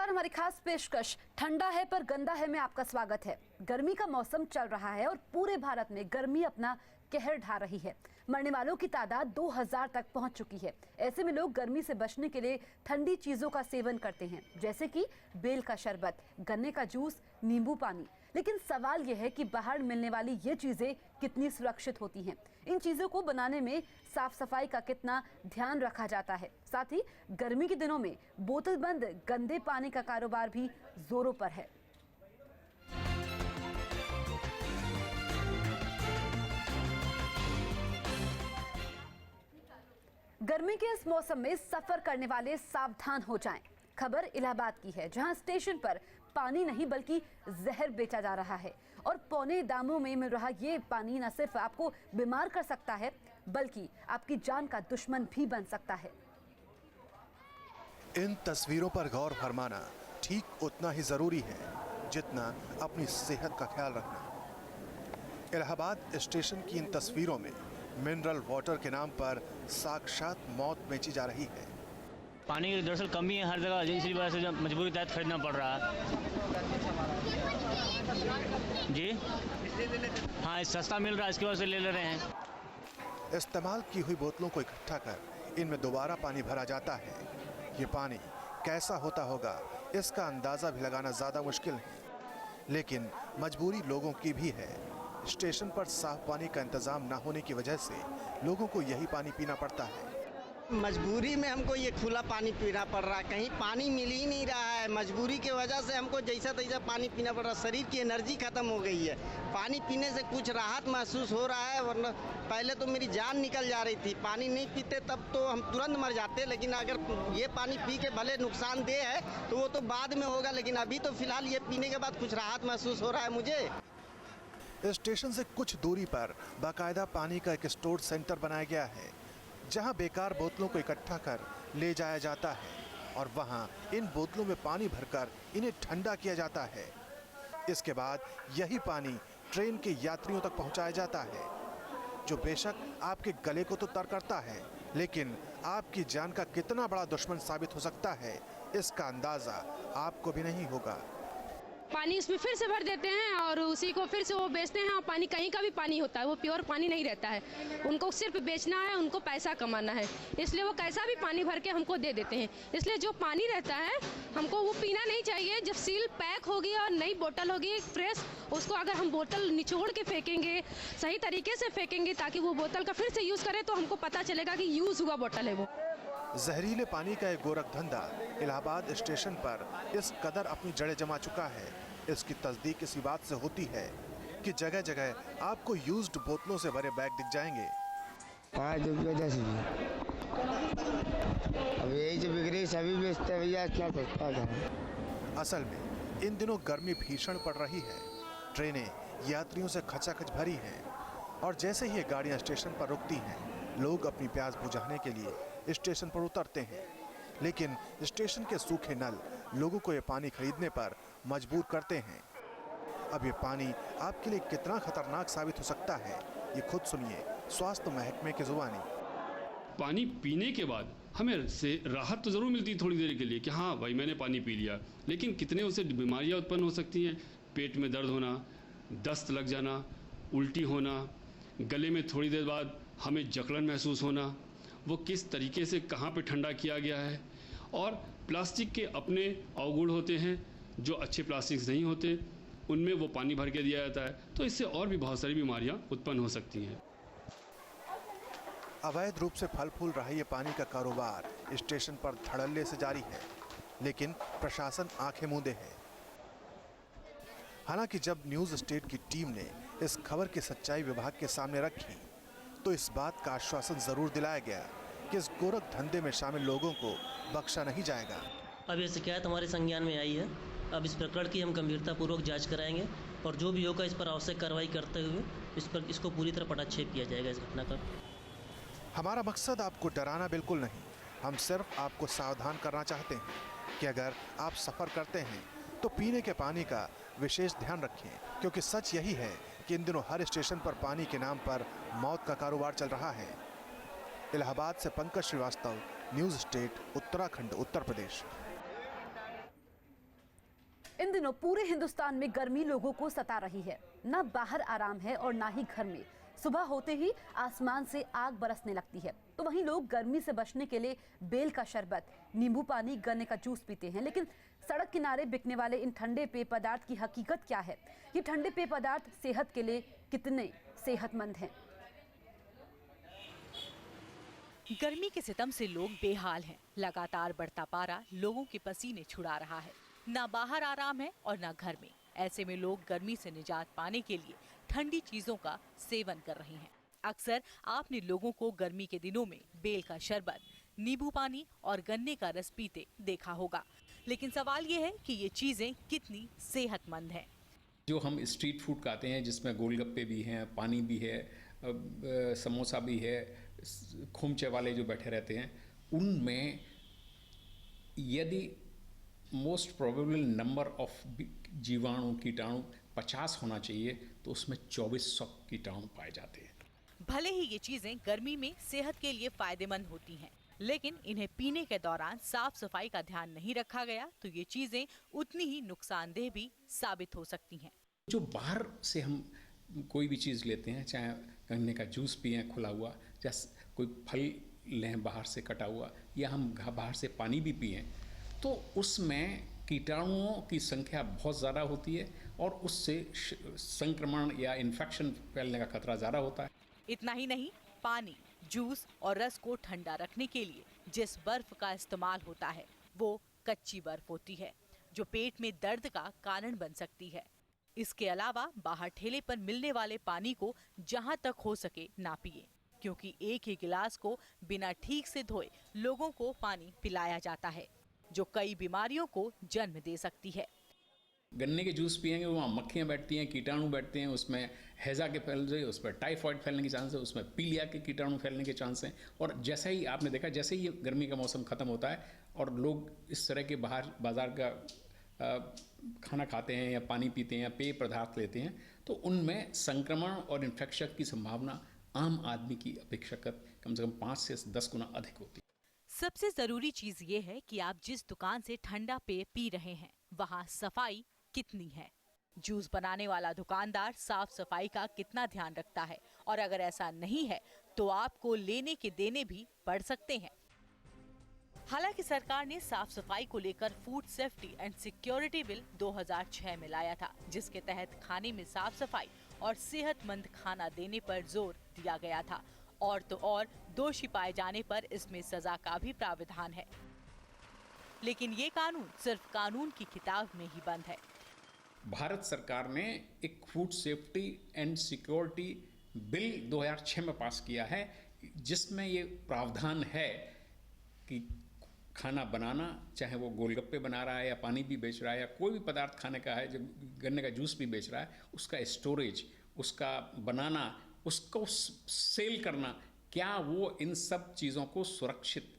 नमस्कार, हमारी खास पेशकश ठंडा है पर गंदा है में आपका स्वागत है। गर्मी का मौसम चल रहा है और पूरे भारत में गर्मी अपना कहर ढा रही है। मरने वालों की तादाद 2000 तक पहुंच चुकी है। ऐसे में लोग गर्मी से बचने के लिए ठंडी चीजों का सेवन करते हैं, जैसे कि बेल का शरबत, गन्ने का जूस, नींबू पानी। लेकिन सवाल यह है कि बाहर मिलने वाली ये चीजें कितनी सुरक्षित होती हैं। इन चीजों को बनाने में साफ सफाई का कितना ध्यान रखा जाता है। साथ ही गर्मी के दिनों में बोतल बंद गंदे पानी का कारोबार भी जोरों पर है। गर्मी के इस मौसम में सफर करने वाले सावधान हो जाएं। खबर इलाहाबाद की है, जहां स्टेशन पर पानी नहीं बल्कि जहर बेचा जा रहा है और पौने दामों में मिल रहा ये पानी न सिर्फ आपको बीमार कर सकता है बल्कि आपकी जान का दुश्मन भी बन सकता है। इन तस्वीरों पर गौर फरमाना ठीक उतना ही जरूरी है जितना अपनी सेहत का ख्याल रखना। इलाहाबाद स्टेशन की इन तस्वीरों में मिनरल वाटर के नाम पर साक्षात मौत बेची जा रही है। पानी की दरअसल कमी है हर जगह, जिसकी वजह से मजबूरी तहत खरीदना पड़ रहा है। जी हाँ, सस्ता मिल रहा है, इसकी वजह से ले रहे हैं। इस्तेमाल की हुई बोतलों को इकट्ठा कर इनमें दोबारा पानी भरा जाता है। ये पानी कैसा होता होगा इसका अंदाज़ा भी लगाना ज़्यादा मुश्किल है, लेकिन मजबूरी लोगों की भी है। स्टेशन पर साफ पानी का इंतज़ाम न होने की वजह से लोगों को यही पानी पीना पड़ता है। मजबूरी में हमको ये खुला पानी पीना पड़ रहा है, कहीं पानी मिल ही नहीं रहा है। मजबूरी की वजह से हमको जैसा तैसा पानी पीना पड़ रहा है। शरीर की एनर्जी खत्म हो गई है। पानी पीने से कुछ राहत महसूस हो रहा है, वरना पहले तो मेरी जान निकल जा रही थी। पानी नहीं पीते तब तो हम तुरंत मर जाते, लेकिन अगर ये पानी पी के भले नुकसानदेह है तो वो तो बाद में होगा, लेकिन अभी तो फिलहाल ये पीने के बाद कुछ राहत महसूस हो रहा है मुझे। स्टेशन से कुछ दूरी पर बाकायदा पानी का एक स्टोर सेंटर बनाया गया है, जहां बेकार बोतलों को इकट्ठा कर ले जाया जाता है और वहां इन बोतलों में पानी भरकर इन्हें ठंडा किया जाता है। इसके बाद यही पानी ट्रेन के यात्रियों तक पहुंचाया जाता है, जो बेशक आपके गले को तो तर करता है, लेकिन आपकी जान का कितना बड़ा दुश्मन साबित हो सकता है इसका अंदाज़ा आपको भी नहीं होगा। पानी इसमें फिर से भर देते हैं और उसी को फिर से वो बेचते हैं। और पानी कहीं का भी पानी होता है, वो प्योर पानी नहीं रहता है। उनको सिर्फ बेचना है, उनको पैसा कमाना है, इसलिए वो कैसा भी पानी भर के हमको दे देते हैं। इसलिए जो पानी रहता है हमको वो पीना नहीं चाहिए। जब सील पैक होगी और नई बोतल होगी फ्रेश, उसको अगर हम बोतल निचोड़ के फेंकेंगे, सही तरीके से फेंकेंगे ताकि वो बोतल का फिर से यूज़ करें, तो हमको पता चलेगा कि यूज़ हुआ बोतल है वो। जहरीले पानी का एक गोरख धंधा इलाहाबाद स्टेशन पर इस कदर अपनी जड़ें जमा चुका है। इसकी तस्दीक इसी बात से होती है कि जगह जगह आपको यूज्ड बोतलों से भरे बैग दिख जाएंगे। 5 रुपये 10 रुपये, अब यही जो बिक रही सभी बेचते हैं भैया, क्या सस्ता है। असल में इन दिनों गर्मी भीषण पड़ रही है। ट्रेनें यात्रियों से खचाखच भरी हैं और जैसे ही ये गाड़ियाँ स्टेशन पर रुकती हैं, लोग अपनी प्यास बुझाने के लिए स्टेशन पर उतरते हैं। लेकिन स्टेशन के सूखे नल लोगों को ये पानी खरीदने पर मजबूर करते हैं। अब ये पानी आपके लिए कितना खतरनाक साबित हो सकता है, ये खुद सुनिए स्वास्थ्य महकमे की जुबानी। पानी पीने के बाद हमें से राहत तो ज़रूर मिलती है थोड़ी देर के लिए कि हाँ भाई मैंने पानी पी लिया, लेकिन कितने उससे बीमारियाँ उत्पन्न हो सकती हैं। पेट में दर्द होना, दस्त लग जाना, उल्टी होना, गले में थोड़ी देर बाद हमें जकड़न महसूस होना। वो किस तरीके से कहाँ पे ठंडा किया गया है। और प्लास्टिक के अपने अवगुण होते हैं, जो अच्छे प्लास्टिक्स नहीं होते उनमें वो पानी भर के दिया जाता है, तो इससे और भी बहुत सारी बीमारियां उत्पन्न हो सकती हैं। अवैध रूप से फल फूल रहा ये पानी का कारोबार स्टेशन पर धड़ल्ले से जारी है, लेकिन प्रशासन आंखें मूंदे है। हालांकि जब न्यूज़ स्टेट की टीम ने इस खबर की सच्चाई विभाग के सामने रखी, तो इस बात का आश्वासन जरूर दिलाया गया कि इस गोरख धंधे में शामिल लोगों को बख्शा नहीं जाएगा। अब ये शिकायत हमारे संज्ञान में आई है। अब इस प्रकरण की हम गंभीरतापूर्वक जांच कराएंगे और जो भी होगा इस पर आवश्यक कार्रवाई करते हुए इसको पूरी तरह पटाक्षेप किया जाएगा इस घटना का। हमारा मकसद आपको डराना बिल्कुल नहीं, हम सिर्फ आपको सावधान करना चाहते हैं कि अगर आप सफ़र करते हैं तो पीने के पानी का विशेष ध्यान रखें, क्योंकि सच यही है कि इन दिनों हर स्टेशन पर पानी के नाम पर मौत का कारोबार चल रहा है। इलाहाबाद से पंकज श्रीवास्तव, न्यूज़ स्टेट, उत्तराखंड, उत्तर प्रदेश। इन दिनों पूरे हिंदुस्तान में गर्मी लोगों को सता रही है। ना बाहर आराम है और ना ही घर में। सुबह होते ही आसमान से आग बरसने लगती है। तो वहीं लोग गर्मी से बचने के लिए बेल का शरबत, नींबू पानी, गन्ने का जूस पीते हैं। लेकिन सड़क किनारे बिकने वाले इन ठंडे पेय पदार्थ की हकीकत क्या है? ये ठंडे पेय पदार्थ सेहत के लिए कितने सेहतमंद हैं? गर्मी के सितम से लोग बेहाल हैं। लगातार बढ़ता पारा लोगों के पसीने छुड़ा रहा है। ना बाहर आराम है और ना घर में। ऐसे में लोग गर्मी से निजात पाने के लिए ठंडी चीजों का सेवन कर रहे हैं। अक्सर आपने लोगों को गर्मी के दिनों में बेल का शरबत, नींबू पानी और गन्ने का रस पीते देखा होगा। लेकिन सवाल ये है कि ये चीजें कितनी सेहतमंद हैं। जो हम स्ट्रीट फूड खाते हैं, जिसमें गोलगप्पे भी हैं, पानी भी है, समोसा भी है, खुमचे वाले जो बैठे रहते हैं, उनमें यदि मोस्ट प्रोबेबल नंबर ऑफ जीवाणु कीटाणु 50 होना चाहिए, तो उसमें 2400 कीटाणु पाए जाते हैं। भले ही ये चीजें गर्मी में सेहत के लिए फायदेमंद होती हैं, लेकिन इन्हें पीने के दौरान साफ सफाई का ध्यान नहीं रखा गया तो ये चीजें उतनी ही नुकसानदेह भी साबित हो सकती हैं। जो बाहर से हम कोई भी चीज़ लेते हैं, चाहे गन्ने का जूस पिएं खुला हुआ, या कोई फल लें बाहर से कटा हुआ, या हम बाहर से पानी भी पिएं, तो उसमें कीटाणुओं की संख्या बहुत ज़्यादा होती है और उससे संक्रमण या इन्फेक्शन फैलने का खतरा ज़्यादा होता है। इतना ही नहीं, पानी, जूस और रस को ठंडा रखने के लिए जिस बर्फ का इस्तेमाल होता है वो कच्ची बर्फ होती है, जो पेट में दर्द का कारण बन सकती है। इसके अलावा बाहर ठेले पर मिलने वाले पानी को जहां तक हो सके ना पिए, क्योंकि एक ही गिलास को बिना ठीक से धोए लोगों को पानी पिलाया जाता है, जो कई बीमारियों को जन्म दे सकती है। गन्ने के जूस पिएंगे, वहाँ मक्खियाँ बैठती हैं, कीटाणु बैठते हैं, उसमें हैजा के फैल रहे, उस पर टाइफॉइड फैलने के चांस है, उसमें पीलिया के कीटाणु फैलने के चांस हैं। और जैसे ही आपने देखा, जैसे ही गर्मी का मौसम ख़त्म होता है और लोग इस तरह के बाहर बाजार का खाना खाते हैं या पानी पीते हैं या पेय पदार्थ लेते हैं, तो उनमें संक्रमण और इन्फेक्शन की संभावना आम आदमी की अपेक्षाकृत कम से कम 5 से 10 गुना अधिक होती है। सबसे जरूरी चीज ये है कि आप जिस दुकान से ठंडा पेय पी रहे हैं वहाँ सफाई कितनी है। जूस बनाने वाला दुकानदार साफ सफाई का कितना ध्यान रखता है, और अगर ऐसा नहीं है तो आपको लेने के देने भी पड़ सकते हैं। हालांकि सरकार ने साफ सफाई को लेकर food safety and security bill 2006 में लाया था, जिसके तहत खाने में साफ सफाई और सेहतमंद खाना देने पर जोर दिया गया था। और तो और दोषी पाए जाने पर इसमें सजा का भी प्रावधान है। लेकिन ये कानून सिर्फ कानून की किताब में ही बंद है। भारत सरकार ने एक food safety and security bill 2006 में पास किया है, जिसमें ये प्रावधान है कि खाना बनाना, चाहे वो गोलगप्पे बना रहा है या पानी भी बेच रहा है या कोई भी पदार्थ खाने का है, जब गन्ने का जूस भी बेच रहा है, उसका स्टोरेज, उसका बनाना, उसको सेल करना, क्या वो इन सब चीज़ों को सुरक्षित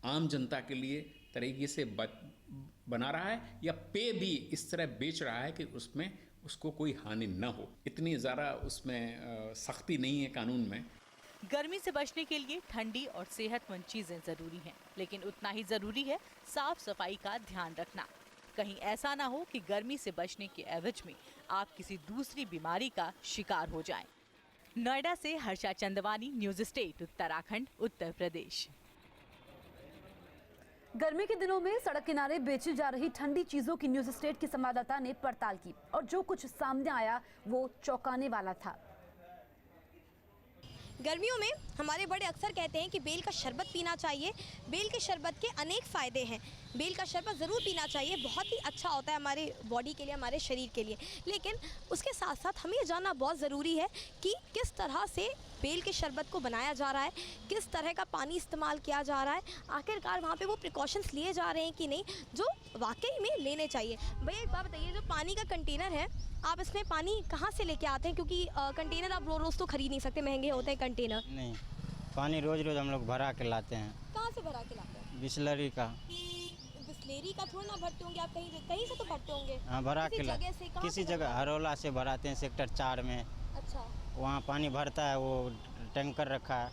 आम जनता के लिए तरीके से बना रहा है या पेय भी इस तरह बेच रहा है कि उसमें उसको कोई हानि न हो। इतनी ज़्यादा उसमें सख्ती नहीं है कानून में। गर्मी से बचने के लिए ठंडी और सेहतमंद चीजें जरूरी हैं, लेकिन उतना ही जरूरी है साफ सफाई का ध्यान रखना। कहीं ऐसा ना हो कि गर्मी से बचने के एवज में आप किसी दूसरी बीमारी का शिकार हो जाएं। नोएडा से हर्षा चंदवानी, न्यूज स्टेट उत्तराखंड, उत्तर प्रदेश। गर्मी के दिनों में सड़क किनारे बेची जा रही ठंडी चीजों की न्यूज स्टेट की संवाददाता ने पड़ताल की और जो कुछ सामने आया वो चौंकाने वाला था। गर्मियों में हमारे बड़े अक्सर कहते हैं कि बेल का शरबत पीना चाहिए। बेल के शरबत के अनेक फ़ायदे हैं। बेल का शरबत ज़रूर पीना चाहिए, बहुत ही अच्छा होता है हमारे बॉडी के लिए, हमारे शरीर के लिए। लेकिन उसके साथ साथ हमें ये जानना बहुत ज़रूरी है कि किस तरह से बेल के शरबत को बनाया जा रहा है, किस तरह का पानी इस्तेमाल किया जा रहा है, आखिरकार वहाँ पे वो प्रिकॉशंस लिए जा रहे हैं कि नहीं, जो वाकई में लेने चाहिए। भैया एक बात बताइए, जो पानी का कंटेनर है, आप इसमें पानी कहाँ से लेके आते हैं? क्योंकि कंटेनर आप रोज़ तो खरीद नहीं सकते, महंगे होते हैं कंटेनर। नहीं, पानी रोज़ हम लोग भरा के लाते हैं। कहाँ से भरा के लाते हैं? बिस्लरी का। बिस्लेरी का थोड़ा ना भरते होंगे आप, कहीं से तो भरते होंगे। हाँ, भरा के लाते, किसी जगह हरोला से भराते हैं, सेक्टर 4 में। अच्छा, वहाँ पानी भरता है, वो टैंकर रखा है।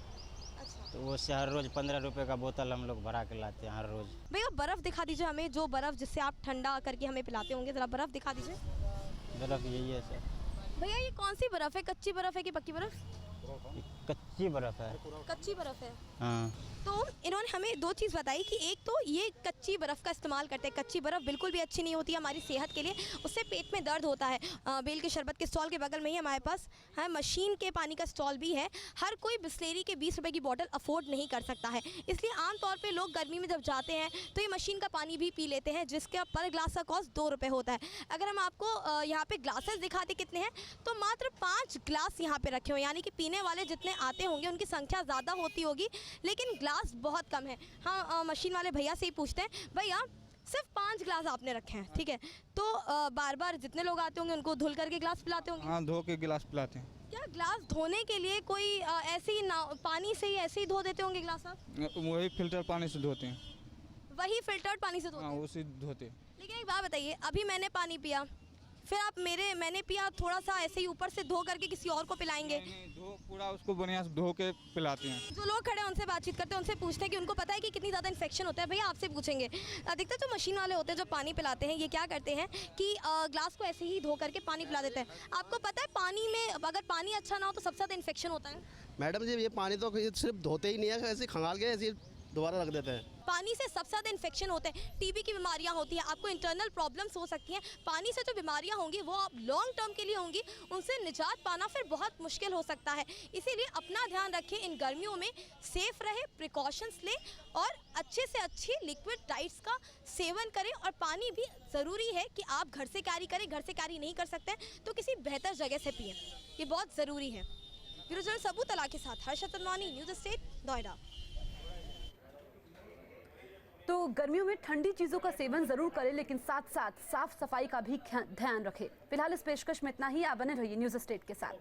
अच्छा, तो वो से हर रोज़ 15 रुपए का बोतल हम लोग भरा के लाते हैं हर रोज़। भैया बर्फ़ दिखा दीजिए हमें, जो बर्फ़ जिससे आप ठंडा करके हमें पिलाते होंगे, ज़रा बर्फ़ दिखा दीजिए। बर्फ़ यही है सर। भैया ये कौन सी बर्फ़ है, कच्ची बर्फ़ है कि पक्की बर्फ़? कच्ची बर्फ़ है। कच्ची बर्फ़ है। हाँ। तो इन्होंने हमें दो चीज़ बताई कि एक तो ये कच्ची बर्फ़ का इस्तेमाल करते हैं। कच्ची बर्फ़ बिल्कुल भी अच्छी नहीं होती है हमारी सेहत के लिए, उससे पेट में दर्द होता है। बेल के शरबत के स्टॉल के बगल में ही हमारे पास मशीन के पानी का स्टॉल भी है। हर कोई बिस्लेरी के 20 रुपए की बोतल अफोर्ड नहीं कर सकता है, इसलिए आमतौर पर लोग गर्मी में जब जाते हैं तो ये मशीन का पानी भी पी लेते हैं, जिसका पर ग्लास का कॉस्ट 2 रुपये होता है। अगर हम आपको यहाँ पे ग्लासेस दिखाते कितने हैं, तो मात्र 5 ग्लास यहाँ पे रखे हुए, यानी कि पीने वाले जितने आते होंगे उनकी संख्या ज़्यादा होती होगी, लेकिन ग्लास बहुत कम है। हाँ, मशीन वाले भैया से ही पूछते हैं, भैया सिर्फ 5 ग्लास आपने रखे हैं, ठीक है, तो बार बार जितने लोग आते होंगे उनको धुल करके ग्लास पिलाते होंगे? हाँ, धो के गिलास पिलाते हैं। क्या ग्लास धोने के लिए कोई ऐसे ही ना पानी से ही ऐसे ही धो देते होंगे ग्लास आप? वही फिल्टर पानी से धोते हैं। वही फिल्टर्ड पानी से धोते हैं? उसी धोते हैं। लेकिन एक बात बताइए, अभी मैंने पानी पिया, फिर आप मैंने पिया, थोड़ा सा ऐसे ही ऊपर से धो करके किसी और को पिलाएंगे? नहीं, धो पूरा उसको बढ़िया से धो के पिलाते हैं। जो लोग खड़े हैं उनसे बातचीत करते हैं, उनसे पूछते हैं कि उनको पता है कि कितनी ज़्यादा इन्फेक्शन होता है। भैया आपसे पूछेंगे, अधिकतर जो मशीन वाले होते हैं जो पानी पिलाते हैं, ये क्या करते हैं कि ग्लास को ऐसे ही धो करके पानी पिला देते हैं। आपको पता है पानी में अगर पानी अच्छा ना हो तो सबसे ज़्यादा इन्फेक्शन होता है? मैडम जी, ये पानी तो सिर्फ धोते ही नहीं है, ऐसे खंगाल के ऐसे दोबारा रख देते हैं। पानी से सबसे ज़्यादा इन्फेक्शन होते हैं, टीबी की बीमारियां होती हैं, आपको इंटरनल प्रॉब्लम्स हो सकती हैं। पानी से जो बीमारियां होंगी वो आप लॉन्ग टर्म के लिए होंगी, उनसे निजात पाना फिर बहुत मुश्किल हो सकता है। इसीलिए अपना ध्यान रखें, इन गर्मियों में सेफ रहे, प्रिकॉशंस लें और अच्छे से अच्छी लिक्विड डाइट्स का सेवन करें। और पानी भी ज़रूरी है कि आप घर से कैरी करें, घर से कैरी नहीं कर सकते हैं तो किसी बेहतर जगह से पिएँ, ये बहुत ज़रूरी है। ब्यूरो जर्नलिस्ट सबू तला के साथ हर्षद तनवानी, न्यूज़ स्टेट, नोएडा। तो गर्मियों में ठंडी चीज़ों का सेवन ज़रूर करें, लेकिन साथ साथ साफ सफाई का भी ध्यान रखें। फिलहाल इस पेशकश में इतना ही। आप बने रहिए न्यूज़ स्टेट के साथ।